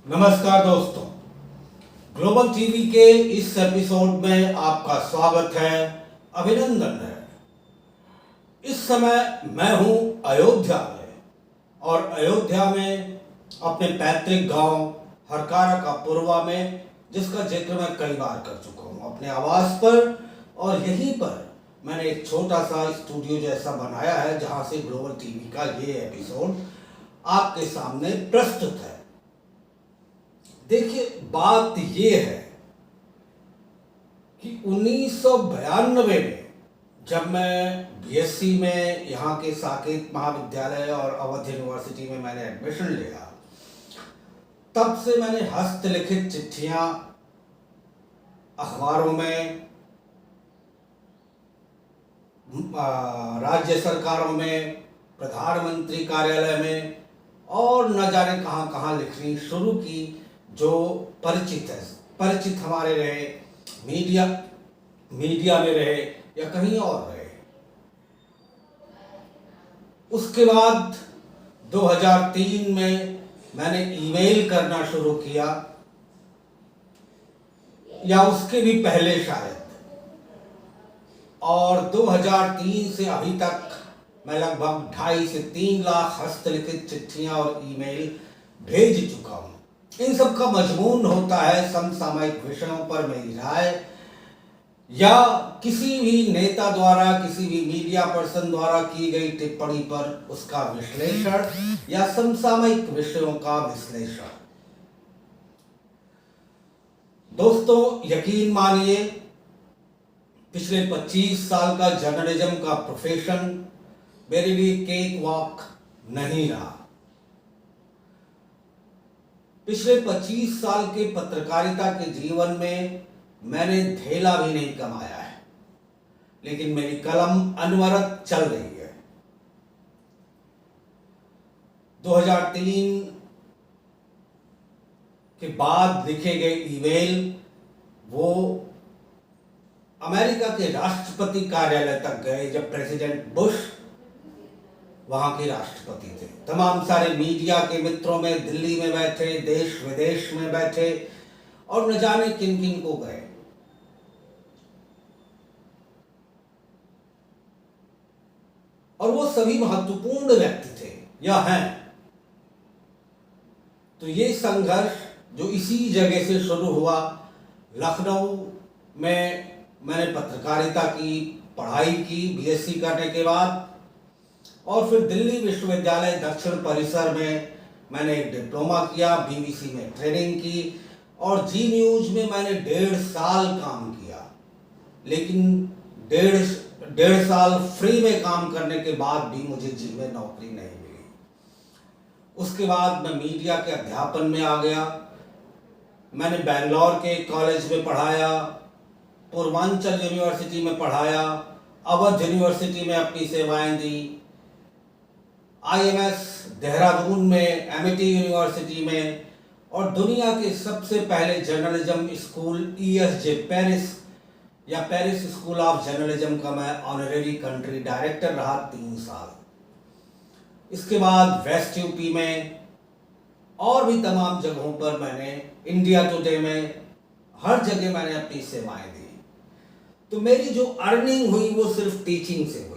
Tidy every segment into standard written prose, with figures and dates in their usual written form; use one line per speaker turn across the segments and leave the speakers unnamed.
नमस्कार दोस्तों, global TV के इस एपिसोड में आपका स्वागत है, अभिनंदन है। इस समय मैं हूं अयोध्या में और अयोध्या में अपने पैतृक गांव हरकारा का पुरवा में, जिसका जिक्र मैं कई बार कर चुका हूं अपने आवास पर। और यहीं पर मैंने एक छोटा सा स्टूडियो जैसा बनाया है जहां से ग्लोबल टीवी का ये एपिसोड आपके सामने प्रस्तुत है। देखिए, बात ये है कि 1992 में जब मैं बीएससी में यहाँ के साकेत महाविद्यालय और अवध यूनिवर्सिटी में मैंने एडमिशन लिया, तब से मैंने हस्तलिखित चिट्ठियां अखबारों में, राज्य सरकारों में, प्रधानमंत्री कार्यालय में और न जाने कहाँ कहाँ लिखनी शुरू की। जो परिचित हमारे रहे, मीडिया में रहे या कहीं और रहे। उसके बाद 2003 में मैंने ईमेल करना शुरू किया, या उसके भी पहले शायद। और 2003 से अभी तक मैं लगभग 2.5 से 3 लाख हस्तलिखित चिट्ठियां और ईमेल भेज चुका हूं। इन सब का मजमून होता है समसामयिक विषयों पर मेरी राय, या किसी भी नेता द्वारा, किसी भी मीडिया पर्सन द्वारा की गई टिप्पणी पर उसका विश्लेषण, या समसामयिक विषयों का विश्लेषण। दोस्तों, यकीन मानिए, पिछले 25 साल का जर्नलिज्म का प्रोफेशन मेरे लिए केक वॉक नहीं रहा। पिछले 25 साल के पत्रकारिता के जीवन में मैंने धेला भी नहीं कमाया है, लेकिन मेरी कलम अनवरत चल रही है। 2003 के बाद लिखे गए ईमेल वो अमेरिका के राष्ट्रपति कार्यालय तक गए, जब प्रेसिडेंट बुश वहां के राष्ट्रपति थे। तमाम सारे मीडिया के मित्रों में दिल्ली में बैठे, देश विदेश में बैठे, और न जाने किन किन को गए। और वो सभी महत्वपूर्ण व्यक्ति थे या हैं। तो ये संघर्ष जो इसी जगह से शुरू हुआ, लखनऊ में मैंने पत्रकारिता की पढ़ाई की बीएससी करने के बाद, और फिर दिल्ली विश्वविद्यालय दक्षिण परिसर में मैंने एक डिप्लोमा किया, बीबीसी में ट्रेनिंग की, और जी न्यूज में मैंने 1.5 साल काम किया। लेकिन डेढ़ साल फ्री में काम करने के बाद भी मुझे जी में नौकरी नहीं मिली। उसके बाद मैं मीडिया के अध्यापन में आ गया। मैंने बेंगलोर के कॉलेज में पढ़ाया, पूर्वांचल यूनिवर्सिटी में पढ़ाया, अवध यूनिवर्सिटी में अपनी सेवाएं दी, IMS देहरादून में, एमिटी यूनिवर्सिटी में, और दुनिया के सबसे पहले जर्नलिज्म स्कूल ESJ पेरिस या पेरिस स्कूल ऑफ जर्नलिज्म का मैं ऑनरेरी कंट्री डायरेक्टर रहा 3 साल। इसके बाद वेस्ट यूपी में और भी तमाम जगहों पर मैंने, इंडिया टुडे में, हर जगह मैंने अपनी सेवाएं दी। तो मेरी जो अर्निंग हुई वो सिर्फ टीचिंग से हुई।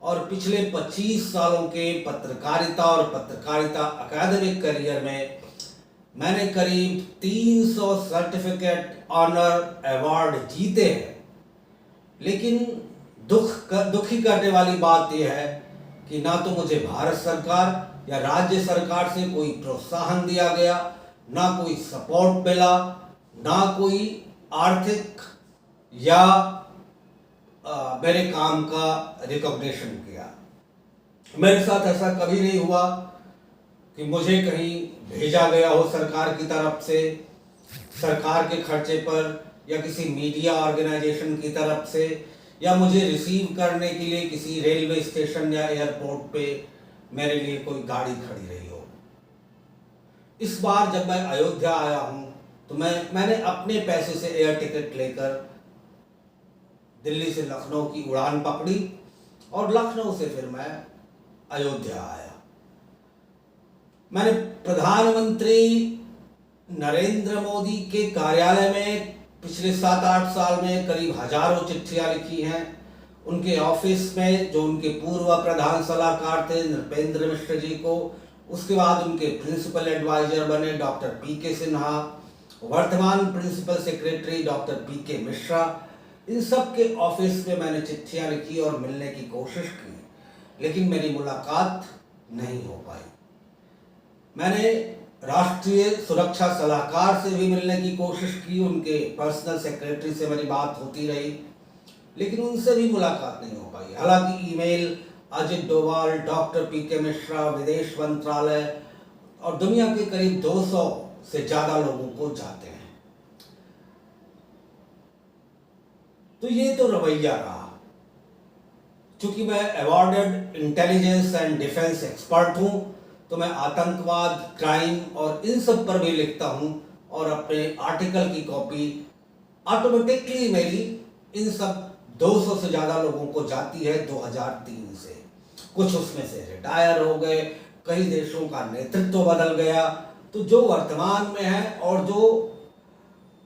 और पिछले 25 सालों के पत्रकारिता और पत्रकारिता अकादमिक करियर में मैंने करीब 300 सर्टिफिकेट, ऑनर, अवार्ड जीते हैं। लेकिन दुखी करने वाली बात यह है कि ना तो मुझे भारत सरकार या राज्य सरकार से कोई प्रोत्साहन दिया गया, ना कोई सपोर्ट मिला, ना कोई आर्थिक या मेरे काम का रिकॉग्निशन किया। मेरे साथ ऐसा कभी नहीं हुआ कि मुझे कहीं भेजा गया हो सरकार की तरफ से, सरकार के खर्चे पर, या किसी मीडिया ऑर्गेनाइजेशन की तरफ से, या मुझे रिसीव करने के लिए किसी रेलवे स्टेशन या एयरपोर्ट पे मेरे लिए कोई गाड़ी खड़ी रही हो। इस बार जब मैं अयोध्या आया हूं तो मैंने अपने पैसे से एयर टिकट लेकर दिल्ली से लखनऊ की उड़ान पकड़ी, और लखनऊ से फिर मैं अयोध्या आया। मैंने प्रधानमंत्री नरेंद्र मोदी के कार्यालय में पिछले 7-8 साल में करीब हजारों चिट्ठियां लिखी हैं। उनके ऑफिस में जो उनके पूर्व प्रधान सलाहकार थे नृपेंद्र मिश्र जी को, उसके बाद उनके प्रिंसिपल एडवाइजर बने डॉक्टर पीके सिन्हा, वर्तमान principal secretary doctor PK Mishra, इन सब के ऑफिस में मैंने चिट्ठियां लिखी और मिलने की कोशिश की, लेकिन मेरी मुलाकात नहीं हो पाई। मैंने राष्ट्रीय सुरक्षा सलाहकार से भी मिलने की कोशिश की, उनके पर्सनल सेक्रेटरी से मेरी बात होती रही, लेकिन उनसे भी मुलाकात नहीं हो पाई। हालांकि email Ajit Doval, doctor PK Mishra, विदेश मंत्रालय और दुनिया के करीब 200 से ज्यादा लोगों को जाते हैं। तो ये तो रवैया रहा। चूंकि मैं awarded intelligence and defence expert हूं, तो मैं आतंकवाद, क्राइम और इन सब पर भी लिखता हूं और अपने आर्टिकल की कॉपी ऑटोमेटिकली मेरी इन सब 200 से ज्यादा लोगों को जाती है 2003 से। कुछ उसमें से रिटायर हो गए, कई देशों का नेतृत्व बदल गया, तो जो वर्तमान में है और जो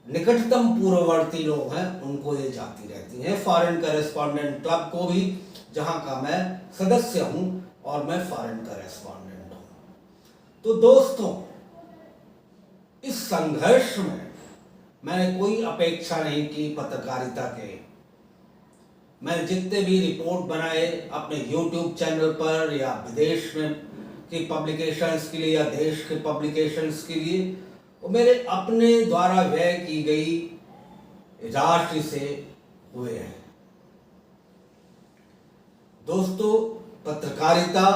निकटतम पूर्ववर्ती लोग हैं उनको ये जाती रहती हैं। फॉरेन करेस्पॉन्डेंट क्लब को भी, जहां का मैं सदस्य हूं और मैं फॉरेन करेस्पॉन्डेंट हूं। तो दोस्तों, इस संघर्ष में मैंने कोई अपेक्षा नहीं की पत्रकारिता के। मैंने जितने भी रिपोर्ट बनाए अपने YouTube चैनल पर या विदेश में की पब्लिकेशंस के लिए या देश के पब्लिकेशंस के लिए, वो मेरे अपने द्वारा व्यय की गई राशि से हुए हैं। दोस्तों, पत्रकारिता,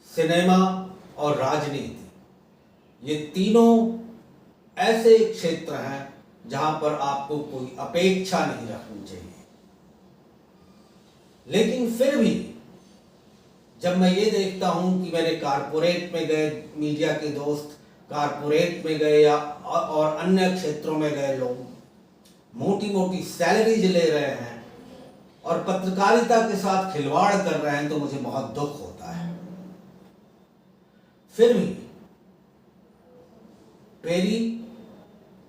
सिनेमा और राजनीति, ये तीनों ऐसे क्षेत्र हैं जहां पर आपको कोई अपेक्षा नहीं रखनी चाहिए। लेकिन फिर भी जब मैं ये देखता हूं कि मेरे कारपोरेट में गए मीडिया के दोस्त, कारपोरेट में गए या और अन्य क्षेत्रों में गए लोग मोटी मोटी सैलरीज ले रहे हैं और पत्रकारिता के साथ खिलवाड़ कर रहे हैं, तो मुझे बहुत दुख होता है। फिर भी मेरी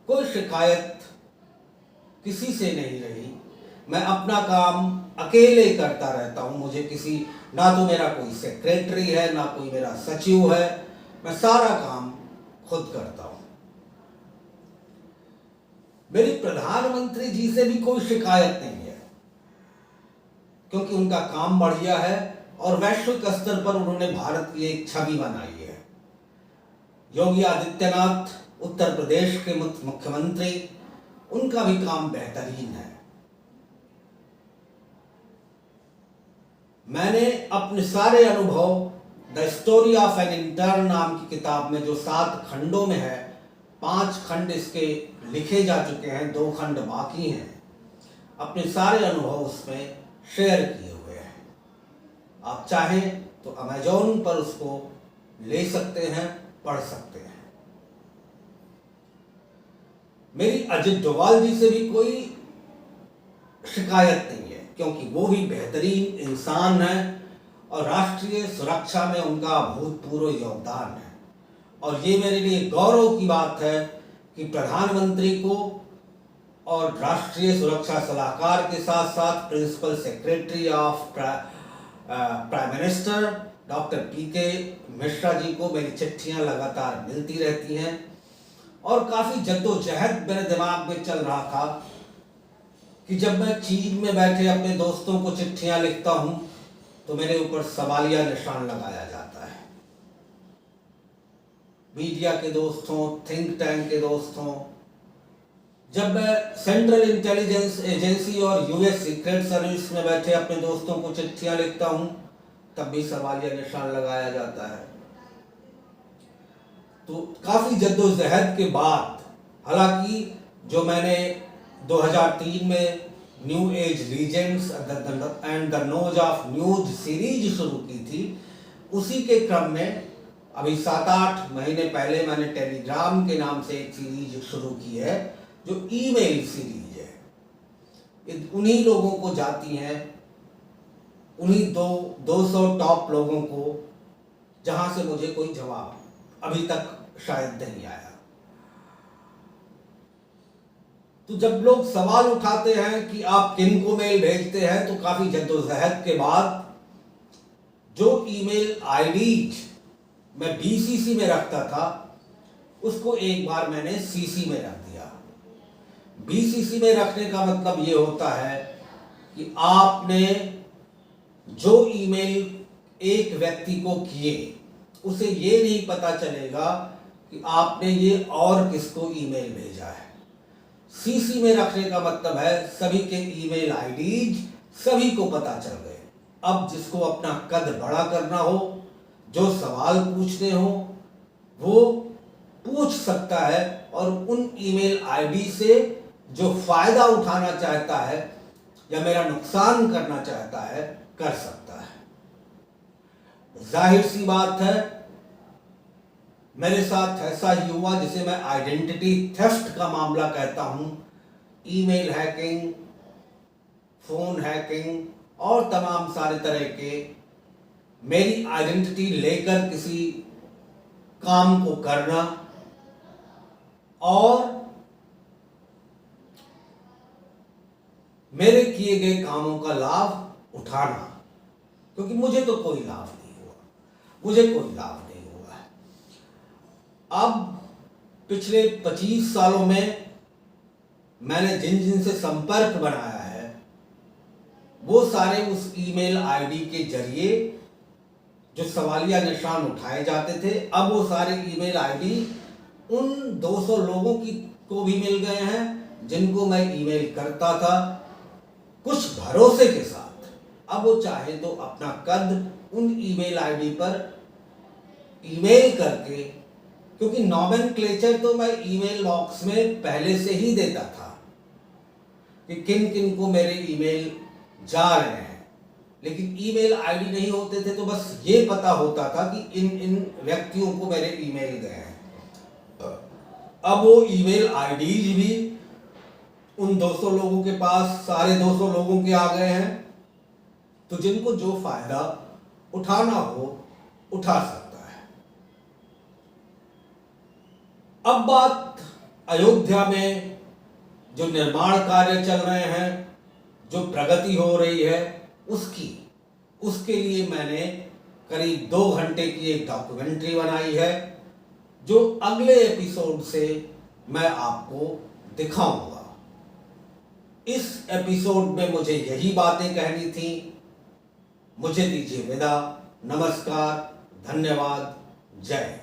कोई शिकायत किसी से नहीं रही। मैं अपना काम अकेले करता रहता हूं। मुझे किसी, ना तो मेरा कोई सेक्रेटरी है, ना कोई मेरा सचिव है, मैं सारा काम खुद करता हूं। मेरी प्रधानमंत्री जी से भी कोई शिकायत नहीं है, क्योंकि उनका काम बढ़िया है और वैश्विक स्तर पर उन्होंने भारत की एक छवि बनाई है। योगी आदित्यनाथ उत्तर प्रदेश के मुख्यमंत्री, उनका भी काम बेहतरीन है। मैंने अपने सारे अनुभव the story of an intern नाम की किताब में, जो 7 खंडों में है, 5 खंड इसके लिखे जा चुके हैं, 2 खंड बाकी हैं, अपने सारे अनुभव उसमें शेयर किए हुए हैं। आप चाहें तो अमेज़न पर उसको ले सकते हैं, पढ़ सकते हैं। मेरी अजित डोभाल जी से भी कोई शिकायत नहीं है, क्योंकि वो भी बेहतरीन इंसान है और राष्ट्रीय सुरक्षा में उनका अभूतपूर्व योगदान है। और ये मेरे लिए गौरव की बात है कि प्रधानमंत्री को और राष्ट्रीय सुरक्षा सलाहकार के साथ साथ principal secretary of prime minister doctor PK Mishra ji को मेरी चिट्ठियां लगातार मिलती रहती हैं। और काफी जद्दोजहद मेरे दिमाग में चल रहा था कि जब मैं चीन में बैठे अपने दोस्तों को चिट्ठियां लिखता हूं तो मेरे ऊपर सवालिया निशान लगाया जाता है। मीडिया के दोस्तों, थिंक टैंक के दोस्तों, जब मैं सेंट्रल इंटेलिजेंस एजेंसी और यूएस सीक्रेट सर्विस में बैठे अपने दोस्तों को चिट्ठियां लिखता हूं, तब भी सवालिया निशान लगाया जाता है। तो काफी जद्दोजहद के बाद, हालांकि जो मैंने 2003 में new age legends and the nose of news series शुरू की थी, उसी के क्रम में अभी 7-8 महीने पहले मैंने टेलीग्राम के नाम से एक सीरीज शुरू की है, जो ईमेल सीरीज है। उन्हीं लोगों को जाती हैं, उन्हीं 200 टॉप लोगों को, जहां से मुझे कोई जवाब अभी तक शायद नहीं आया। तो जब लोग सवाल उठाते हैं कि आप किन को मेल भेजते हैं, तो काफी जद्दोजहद के बाद जो ईमेल आईडी मैं बीसीसी में रखता था उसको एक बार मैंने सीसी में रख दिया। बीसीसी में रखने का मतलब ये होता है कि आपने जो ईमेल एक व्यक्ति को किए उसे ये नहीं पता चलेगा कि आपने ये और किसको ईमेल भेजा है। सीसी में रखने का मतलब है सभी के ईमेल आईडीज सभी को पता चल गए। अब जिसको अपना कद बड़ा करना हो, जो सवाल पूछने हो, वो पूछ सकता है और उन ईमेल आईडी से जो फायदा उठाना चाहता है या मेरा नुकसान करना चाहता है कर सकता है। जाहिर सी बात है, मेरे साथ ऐसा ही हुआ जिसे मैं आइडेंटिटी थेफ्ट का मामला कहता हूं। ईमेल हैकिंग, फोन हैकिंग और तमाम सारे तरह के मेरी आइडेंटिटी लेकर किसी काम को करना और मेरे किए गए कामों का लाभ उठाना, क्योंकि मुझे तो कोई लाभ नहीं हुआ, मुझे कोई लाभ नहीं हुआ है। अब पिछले 25 सालों में मैंने जिन जिन से संपर्क बनाया है वो सारे उस ईमेल आईडी के जरिए जो सवालिया निशान उठाए जाते थे, अब वो सारे ईमेल आईडी उन 200 लोगों की को भी मिल गए हैं जिनको मैं ईमेल करता था कुछ भरोसे के साथ। अब वो चाहे तो अपना कद उन ईमेल आईडी पर ईमेल करके, क्योंकि नॉमेनक्लेचर तो मैं ईमेल बॉक्स में पहले से ही देता था कि किन किन को मेरे ईमेल जा रहे हैं, लेकिन ईमेल आईडी नहीं होते थे, तो बस ये पता होता था कि इन इन व्यक्तियों को मेरे ईमेल गए हैं। अब वो ईमेल आईडीज भी उन 200 लोगों के पास सारे 200 लोगों के आ गए हैं, तो जिनको जो फायदा उठाना हो उठा सकता है। अब बात अयोध्या में जो निर्माण कार्य चल रहे हैं, जो प्रगति हो रही है उसके लिए मैंने करीब 2 घंटे की एक डॉक्यूमेंट्री बनाई है जो अगले एपिसोड से मैं आपको दिखाऊंगा। इस एपिसोड में मुझे यही बातें कहनी थी। मुझे दीजिए विदा। नमस्कार, धन्यवाद, जय।